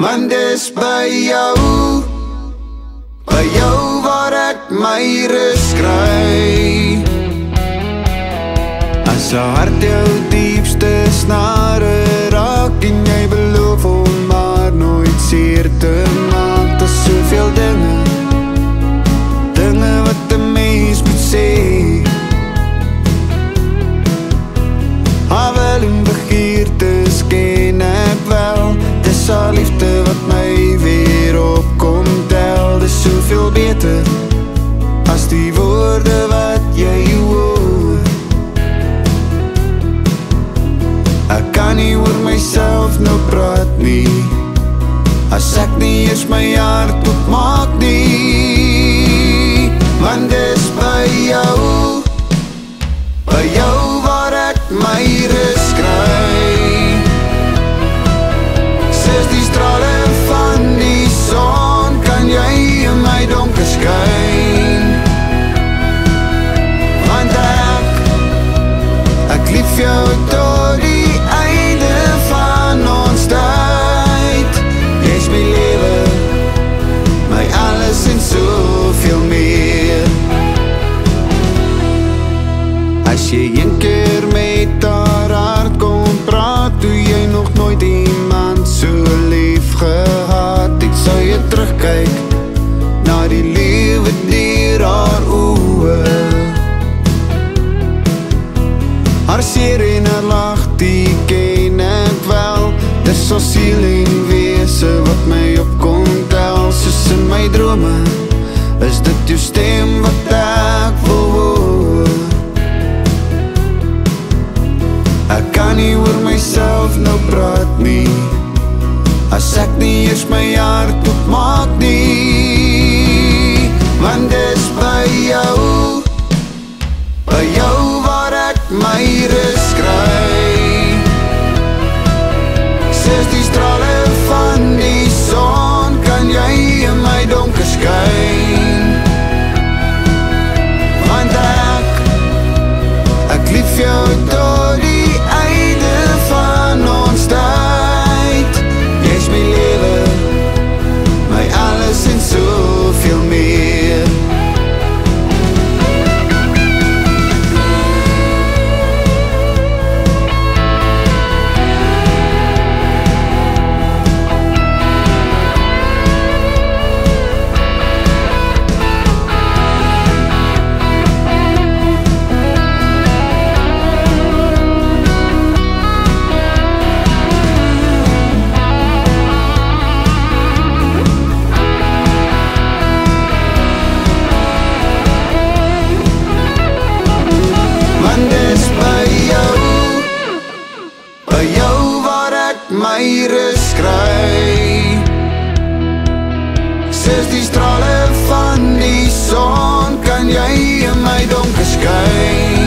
Want dis by jou waar ek my rus kry. As 'n hart jou diepste snare raak en jy beloof om maar nooit seer te maak. Daar's soveel dinge wat 'n mens moet sê. Wel en begeertes ken ek wel. Dis al liefde wat my weer opkom tel. Dis soveel beter as die woorde wat jy hoor. Ek kan nie oor myself nou praat nie, as ek nie eers my hart opmaak nie. Want dis by jou waar ek my rus kry. Soos die strale van die son kan jy in my donker skyn. Want ek lief jou tot die einde van ons tyd. Jy's my lewe, my alles en soveel meer. As jy een keer met haar hart kom praat, toe jy nog nooit iemand so lief gehad het, sal jy terugkyk na die lewe deur haar oë. Haar seer en haar lach, die ken ek wel. Dis so siel en wese wat my opkom tel. Soos in my drome, is dit jou stem wat ek wil hoor. Ek kan nie oor myself nou praat nie, as ek nie eers my hart opmaak nie. Want dis by jou waar ek my rus kry. Soos die strale van die son kan jy in my donker skyn. Want ek lief jou tot die einde van ons tyd. Jy's my lewe, my alles en soveel meer. My rus kry. Soos die strale van die son kan jy in my donker skyn.